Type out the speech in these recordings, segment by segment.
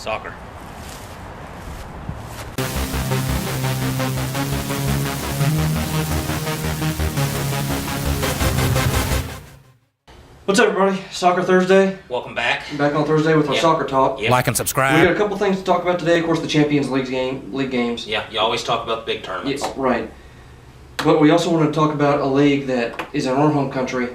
soccer. What's up, everybody? Soccer Thursday. Welcome back. Back on Thursday with our soccer talk. Yep. Like and subscribe. We got a couple things to talk about today. Of course, the Champions League games. Yeah, you always talk about the big tournaments. Yeah, right. But we also want to talk about a league that is in our home country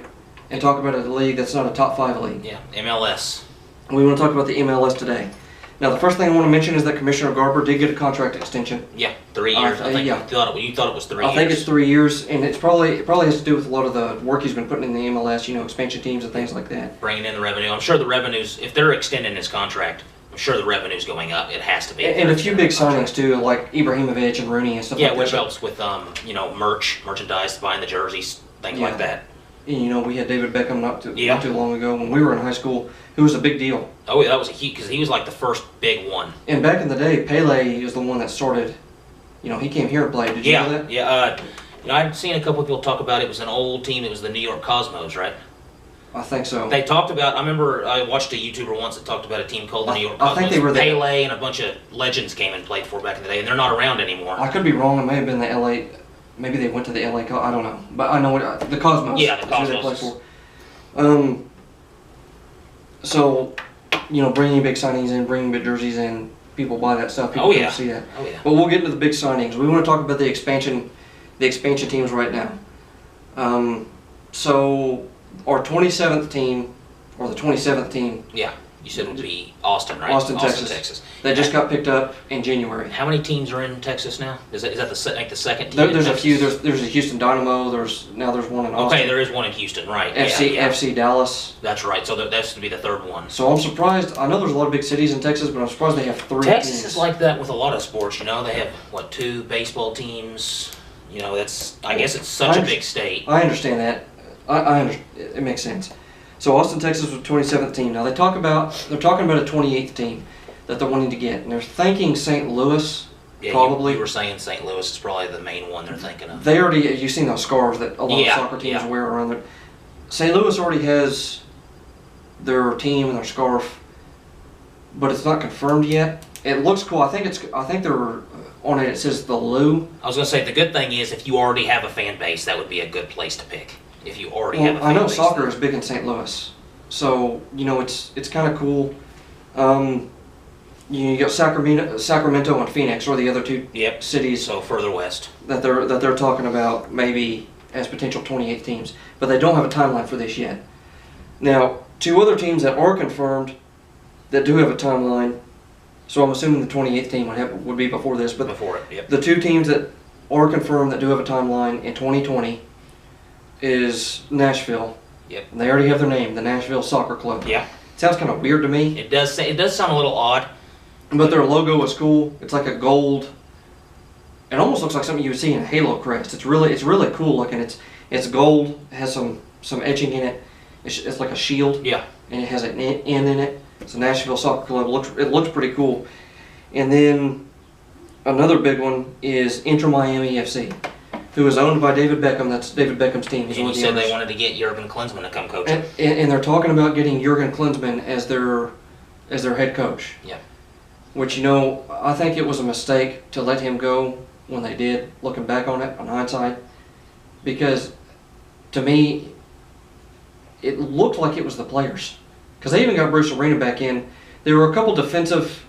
and talk about a league that's not a top 5 league. Yeah, MLS. We want to talk about the MLS today. Now, the first thing I want to mention is that Commissioner Garber did get a contract extension. Yeah, 3 years. I think yeah. you thought it was 3 years. I think it's 3 years, and it probably has to do with a lot of the work he's been putting in the MLS, expansion teams and things like that. Bringing in the revenue. I'm sure the revenues, if they're extending his contract, I'm sure the revenue's going up. It has to be. And a few big signings, too, like Ibrahimovic and Rooney and stuff like that. Yeah, which helps with, merchandise, buying the jerseys, things like that. And, we had David Beckham not too long ago when we were in high school, who was a big deal. Oh, yeah, that was because he was like the first big one. And back in the day, Pele is the one that started, he came here and played. Did you know that? Yeah, I've seen a couple of people talk about it. It was an old team. It was the New York Cosmos, right? I think so. They talked about, I remember I watched a YouTuber once that talked about a team called the New York Cosmos. I think they were Pele and a bunch of legends came and played for back in the day, and they're not around anymore. I could be wrong. It may have been the LA. Maybe they went to the LA. I don't know, but I know the Cosmos. Yeah, the Cosmos. Who they play for. So, bringing big signings in, bringing big jerseys in, people buy that stuff. People come see that. Oh yeah. But we'll get into the big signings. We want to talk about the expansion teams right now. So our 27th team, or the 27th team. Yeah. You said it would be Austin, right? Austin, Texas. They just got picked up in January. How many teams are in Texas now? Is that the second team? There's a few. There's a Houston Dynamo. There's one in Austin. Okay, there is one in Houston, right? FC Dallas. That's right. So that's to be the third one. So I'm surprised. I know there's a lot of big cities in Texas, but I'm surprised they have 3 Texas teams. is like that with a lot of sports. They have 2 baseball teams. I guess it's such a big state. I understand that. I understand. It makes sense. So Austin, Texas was 27th team. Now they're talking about a 28th team that they're wanting to get, and they're thinking St. Louis. Yeah, probably. You were saying St. Louis is probably the main one they're thinking of. You've seen those scarves that a lot of soccer teams wear around there. St. Louis already has their team and their scarf, but it's not confirmed yet. It looks cool. I think they're on it. It says the Lou. I was going to say the good thing is if you already have a fan base, that would be a good place to pick. If you already have a fan base. I know soccer is big in St. Louis, so it's kind of cool. You got Sacramento and Phoenix, or the other 2 cities. So further west that they're talking about maybe as potential 28 teams, but they don't have a timeline for this yet. Now, 2 other teams that are confirmed that do have a timeline. So I'm assuming the 28th team would be before this, but before it. Yep. The 2 teams that are confirmed that do have a timeline in 2020 is Nashville. Yep. And they already have their name, the Nashville Soccer Club. Yeah. It sounds kind of weird to me. It does sound a little odd. But their logo is cool. It's like a gold. It almost looks like something you would see in a Halo crest. It's really cool looking. It's gold. It has some etching in it. It's like a shield. Yeah. And it has an N in it. It's a Nashville Soccer Club. It looks pretty cool. And then another big one is Inter Miami FC, who is owned by David Beckham. That's David Beckham's team. And you said they wanted to get Jurgen Klinsmann to come coach. And they're talking about getting Jurgen Klinsmann as their head coach. Yeah. Which, I think it was a mistake to let him go when they did, looking back on it, on hindsight. Because, to me, it looked like it was the players. Because they even got Bruce Arena back in. There were a couple defensive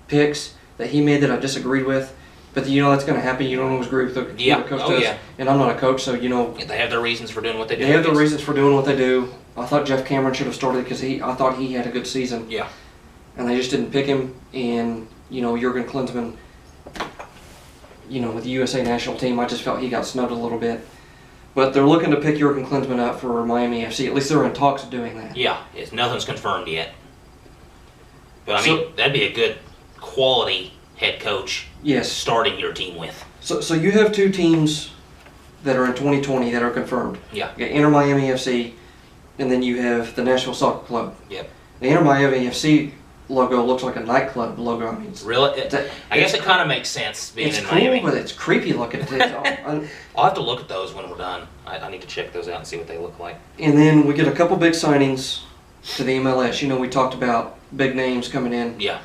picks that he made that I disagreed with. But that's going to happen. You don't always agree with the coach does. Yeah. And I'm not a coach, so They have their reasons for doing what they do. They have their reasons for doing what they do. I thought Jeff Cameron should have started because I thought he had a good season. Yeah. And they just didn't pick him. And Jurgen Klinsmann, with the USA national team, I just felt he got snubbed a little bit. But they're looking to pick Jurgen Klinsmann up for Miami FC. At least they're in talks of doing that. Yeah. Nothing's confirmed yet. But that'd be a good quality head coach. Yes. Starting your team with. So you have 2 teams that are in 2020 that are confirmed. Yeah. You got Inter Miami FC, and then you have the Nashville Soccer Club. Yep. The Inter Miami FC logo looks like a nightclub logo. I mean, really? I guess it kind of makes sense being in Miami. It's cool, but it's creepy looking. I'll have to look at those when we're done. I need to check those out and see what they look like. And then we get a couple big signings to the MLS. We talked about big names coming in. Yeah.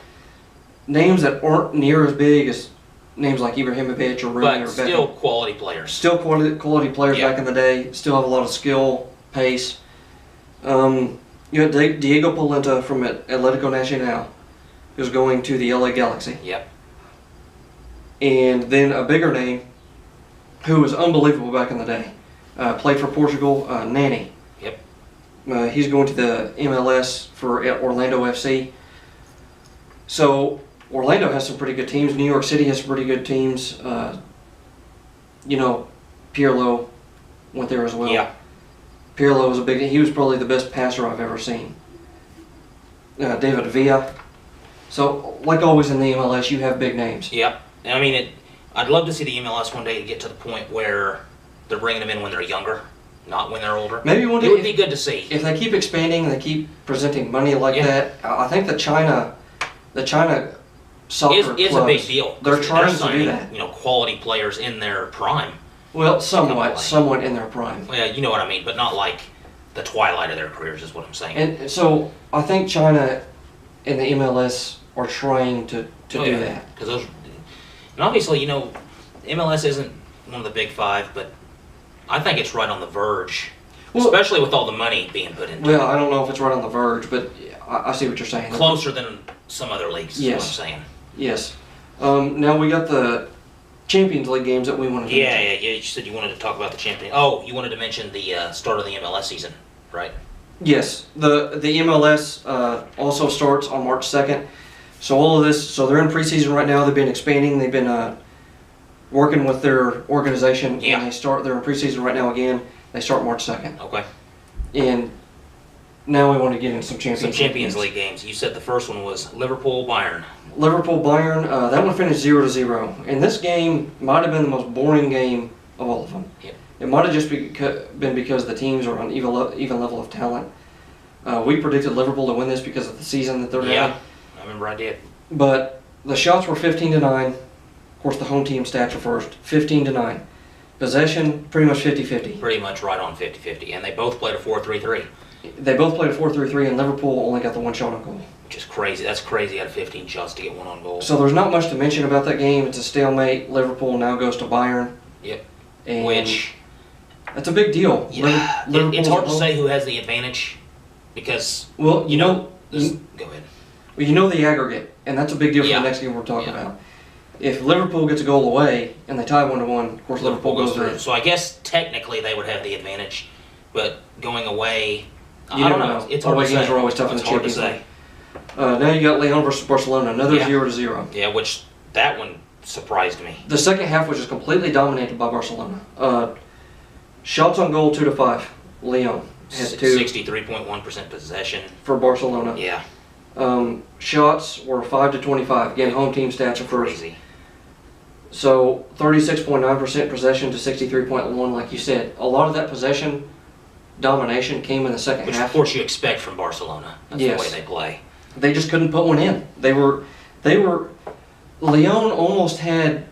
Names that aren't near as big as names like Ibrahimovic or Rooney But or still Beckham. quality players. Still quality players Yeah. back in the day. Still have a lot of skill, pace. You had Diego Polenta from Atletico Nacional, who's going to the LA Galaxy. Yep. And then a bigger name, who was unbelievable back in the day, played for Portugal, Nani. Yep. He's going to the MLS for Orlando FC. So Orlando has some pretty good teams. New York City has some pretty good teams. Pirlo went there as well. Yeah. Pirlo was he was probably the best passer I've ever seen. David Villa. So, like always in the MLS, you have big names. Yep. And I mean, I'd love to see the MLS one day get to the point where they're bringing them in when they're younger, not when they're older. Maybe one day it would be good to see. If they keep expanding and they keep presenting money like that, I think the China soccer It's a big deal. They're trying to signing, do that. Quality players in their prime. Well, somewhat in their prime. Well, you know what I mean, but not like the twilight of their careers is what I'm saying. And so I think China and the MLS are trying to do that. Because and obviously, MLS isn't one of the big five, but I think it's right on the verge, especially with all the money being put into it. Well, I don't know if it's right on the verge, but I see what you're saying. Closer than some other leagues, is what I'm saying. Yes. Now we got the Champions League games that we wanted to mention. Yeah. You said you wanted to talk about the champion. Oh, you wanted to mention the start of the MLS season, right? Yes. The MLS also starts on March 2nd. So all of this, so they're in preseason right now. They've been expanding. They've been working with their organization, Yeah. and they're in preseason right now again. They start March 2nd. Okay. And now we want to get into some Champions League games. You said the first one was Liverpool-Bayern. Liverpool-Bayern, that one finished 0-0. And this game might have been the most boring game of all of them. Yep. It might have just been because the teams are on even level of talent. We predicted Liverpool to win this because of the season that they're having. Yeah, I remember I did. But the shots were 15-9. Of course, the home team stats are first. 15-9. Possession, pretty much 50-50. Pretty much right on 50-50. And they both played a 4-3-3. They both played a 4-3-3, and Liverpool only got the one shot on goal. Which is crazy. That's crazy out of 15 shots to get one on goal. So there's not much to mention about that game. It's a stalemate. Liverpool now goes to Bayern. Yep. And Which... that's a big deal. Yeah, it's hard to say who has the advantage because, well, go ahead. Well, you know the aggregate, and that's a big deal for the next game we're talking about. If Liverpool gets a goal away and they tie 1-1, of course Liverpool goes through. So I guess technically they would have the advantage, but going away, I don't know. It's hard to say. Games are always tough in the Champions League. Now you got Lyon versus Barcelona, another 0-0. Yeah, which that one surprised me. The second half was just completely dominated by Barcelona. Shots on goal 2-5. Lyon had 63.1% possession for Barcelona. Yeah. Shots were 5-25. Again, home team stats are first. Crazy. So 36.9% possession to 63.1, like you said. A lot of that possession domination came in the second Which, half. of course, you expect from Barcelona. That's the way they play. They just couldn't put one in. Lyon almost had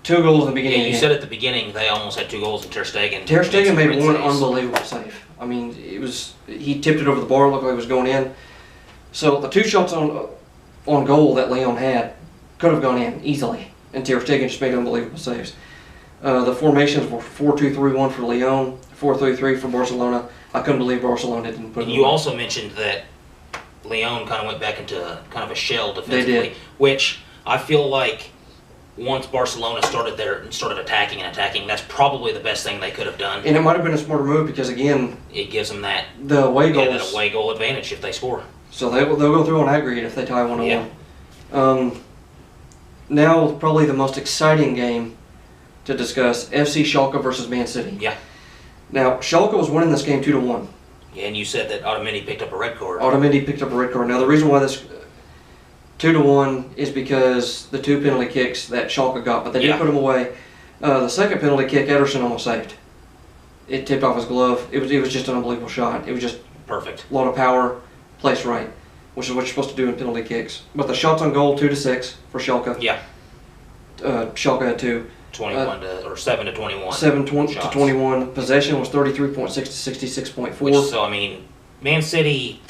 2 goals in the beginning. Yeah, you said at the beginning they almost had 2 goals, and Ter Stegen. Ter Stegen made one unbelievable save. I mean, he tipped it over the bar, looked like it was going in. So the 2 shots on goal that Lyon had could have gone in easily, and Ter Stegen just made unbelievable saves. The formations were 4-2-3-1 for Lyon, 4-3-3 for Barcelona. I couldn't believe Barcelona didn't put it in. You also mentioned that Lyon kind of went back into kind of a shell defensively, They did. Which I feel like once Barcelona started attacking, that's probably the best thing they could have done. And it might have been a smarter move because, again, it gives them that away goal advantage if they score. So they'll go through on aggregate if they tie 1-1. Now probably the most exciting game to discuss: FC Schalke versus Man City. Yeah. Now Schalke was winning this game 2-1. Yeah, and you said that Otamendi picked up a red card. Otamendi picked up a red card. Now the reason why this 2-1 is because the 2 penalty kicks that Schalke got, but they did put them away. The second penalty kick, Ederson almost saved. It tipped off his glove. It was just an unbelievable shot. It was just perfect. A lot of power, placed right, which is what you're supposed to do in penalty kicks. But the shots on goal 2-6 for Schalke. Yeah. Schalke had 2. 7-21. 7-21. Possession was 33.6 to 66.4. So I mean, Man City,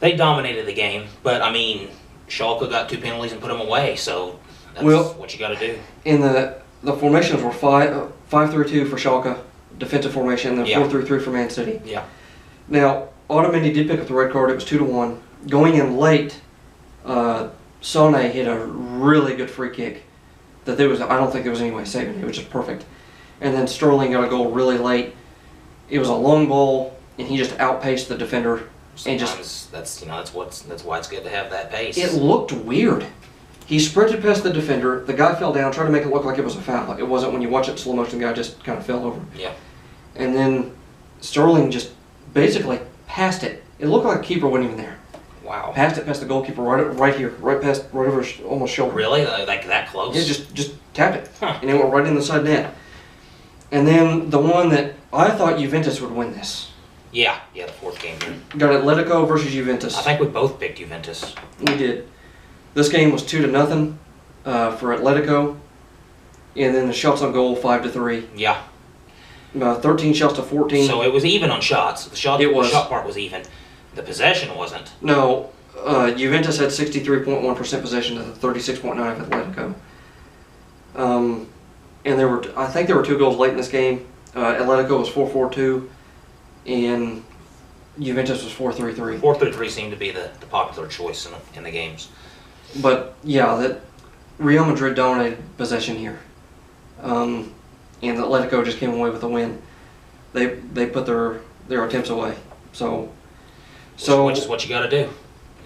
They dominated the game, but I mean, Schalke got 2 penalties and put them away, so that's what you got to do. In the formations were 5-3-2 for Schalke, defensive formation, and then 4-3-3 for Man City. Yeah. Now, Otamendi did pick up the red card. It was 2-1. Going in late, Sané hit a really good free kick. I don't think there was any way saving it. It was just perfect. And then Sterling got a goal really late. It was a long ball, and he just outpaced the defender. Sometimes that's why it's good to have that pace. It looked weird. He sprinted past the defender. The guy fell down, tried to make it look like it was a foul. It wasn't. When you watch it in slow motion, the guy just kind of fell over. Yeah. And then Sterling just basically passed it. It looked like the keeper wasn't even there. Wow. Passed it past the goalkeeper right here, right over his almost shoulder. Really? Like that close? Yeah, just tapped it, and it went right in the side net. And then the one that I thought Juventus would win this. Yeah, the fourth game here. Got Atletico versus Juventus. I think we both picked Juventus. We did. This game was 2-0 for Atletico, and then the shots on goal 5-3. Yeah. 13 shots to 14. So it was even on shots. The shot part was even. The possession wasn't. No, Juventus had 63.1% possession to the 36.9 of Atletico. And I think there were 2 goals late in this game. Atletico was 4-4-2, and Juventus was 4-3-3. 4-3-3 seemed to be the popular choice in the games. But yeah, that Real Madrid dominated possession here, and Atletico just came away with a win. They put their attempts away. Which is what you got to do.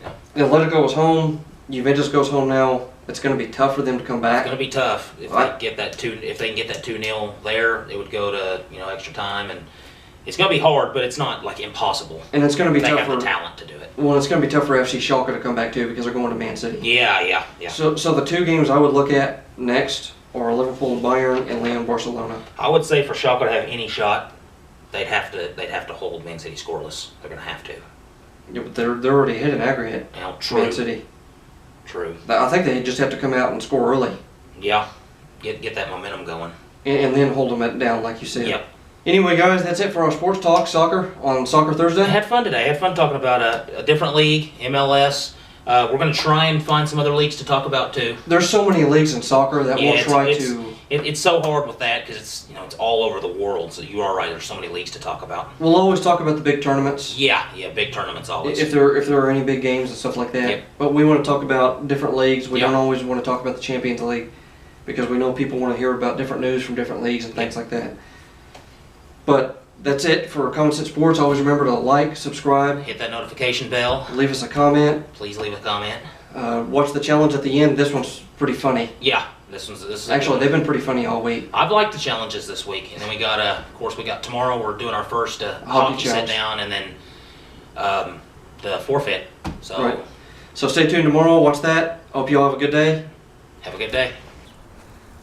Yeah. Atletico was home. Juventus goes home now. It's going to be tough for them to come back. It's going to be tough if they can get that 2-0 there. It would go to extra time, and it's going to be hard, but it's not like impossible. And it's going to be tough. They have the talent to do it. Well, it's going to be tough for FC Schalke to come back too because they're going to Man City. Yeah. So the 2 games I would look at next are Liverpool and Bayern and Lyon Barcelona. I would say for Schalke to have any shot, they'd have to hold Man City scoreless. They're going to have to. Yeah, but they're already hit an aggregate. True. Man City. True. I think they just have to come out and score early. Yeah. Get that momentum going. And then hold them down, like you said. Yep. Anyway, guys, that's it for our sports talk, soccer, on Soccer Thursday. I had fun today. I had fun talking about a different league, MLS. We're going to try and find some other leagues to talk about, too. There's so many leagues in soccer that we'll try to... It's so hard with that because it's all over the world. So you are right. There's so many leagues to talk about. We'll always talk about the big tournaments. Yeah, big tournaments always. If there are any big games and stuff like that. Yep. But we want to talk about different leagues. We Yep. don't always want to talk about the Champions League because we know people want to hear about different news from different leagues and things like that. But that's it for Common Sense Sports. Always remember to like, subscribe, hit that notification bell. leave us a comment. Please leave a comment. Watch the challenge at the end. This one's pretty funny. Yeah, this is Actually, they've been pretty funny all week. I've liked the challenges this week, and then we got of course we got tomorrow. We're doing our first hockey sit down, and then the forfeit. So right. So stay tuned tomorrow. Watch that. Hope you all have a good day. Have a good day.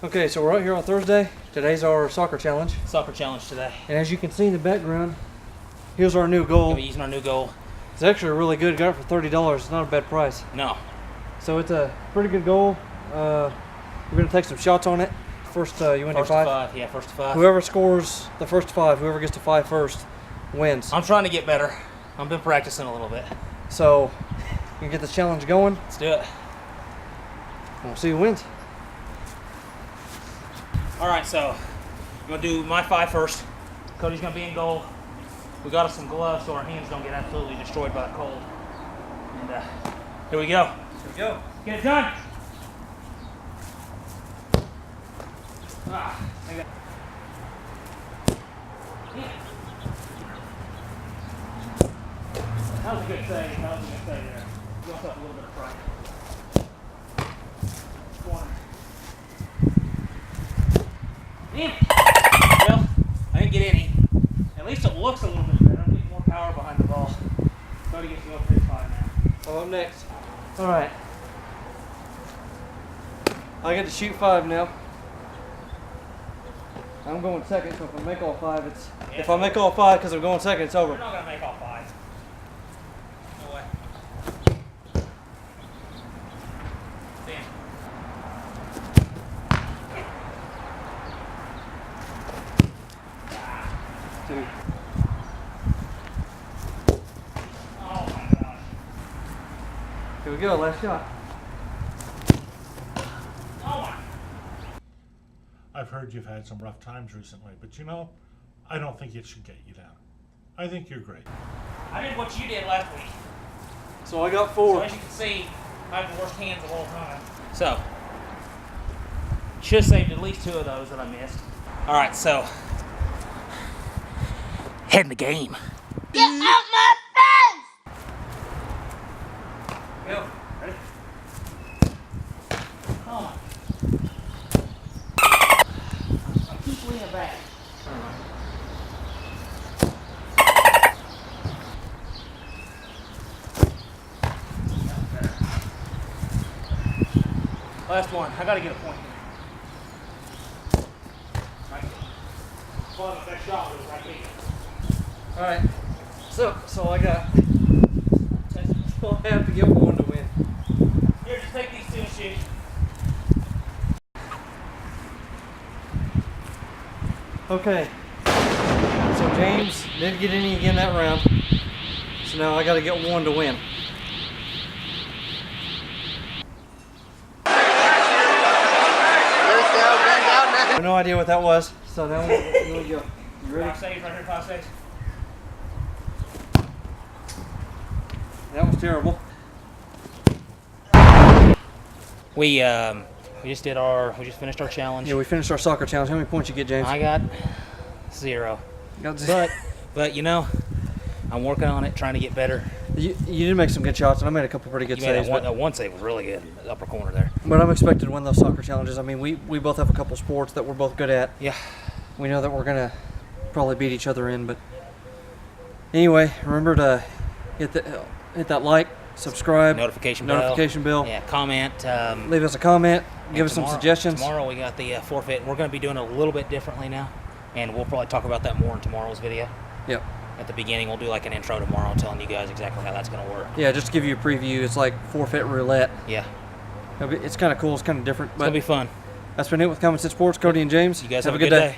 Okay, so we're out here on Thursday. Today's our soccer challenge. Soccer challenge today. And as you can see in the background, here's our new goal. We'll be using our new goal. It's actually really good. Got it for $30. It's not a bad price. No. So it's a pretty good goal. We're going to take some shots on it. First, you want to do 5? Yeah, first to 5. Whoever scores the first 5, whoever gets to 5 first, wins. I'm trying to get better. I've been practicing a little bit. So, you can get this challenge going. Let's do it. We'll see who wins. All right, so I'm going to do my 5 first. Cody's going to be in goal. We got us some gloves so our hands don't get absolutely destroyed by the cold. And here we go. Here we go. Get it done. I got... Yeah. That was a good save. That was a good save there. You also have a little bit of pride. Yeah. Well, I didn't get any. At least it looks a little bit better. I'm getting more power behind the ball. Cody gets to go up to 5 now. Oh, I'm next. All right. I get to shoot 5 now. I'm going second, so if I make all 5, it's... Yeah. If I make all 5 because I'm going second, it's over. We're not going to make all 5. No way. Damn. Two. Oh my gosh. go, last shot. Oh my. I've heard you've had some rough times recently, but you know, I don't think it should get you down. I think you're great. I did what you did last week. So I got So 4. as you can see, I have the worst hands of all time. So, should have saved at least 2 of those that I missed. All right, so head in the game. Get out my face! Go. Ready? Come on. I keep leaning back. Last one. I gotta get a point here. Right. Well, the best shot was right here. All right. So I got. So I have to get 1 to win. Here, just take these 2 and shoot. Okay. So James didn't get any again that round. So now I got to get 1 to win. I have no idea what that was. So now here we go. You ready? 5 saves right here, 5 saves. That was terrible. We just finished our challenge. Yeah, we finished our soccer challenge. How many points you get, James? I got 0. Got 0. But you know, I'm working on it, trying to get better. You did make some good shots, and I made a couple pretty good You made saves. that one save was really good, the upper corner there. But I'm expected to win those soccer challenges. I mean, we both have a couple sports that we're both good at. Yeah. We know that we're gonna probably beat each other in, but anyway, remember to hit that like, subscribe, Notification bell. Yeah, comment. Leave us a comment. and Give us some tomorrow- suggestions. Tomorrow we got the forfeit. We're going to be doing it a little bit differently now, and we'll probably talk about that more in tomorrow's video. Yep. At the beginning, we'll do like an intro tomorrow, telling you guys exactly how that's going to work. Yeah, just to give you a preview. It's like forfeit roulette. Yeah, It's kind of cool. It's kind of different. it's going to be fun. That's been it with Common Sense Sports. Cody and James. You guys have a good day.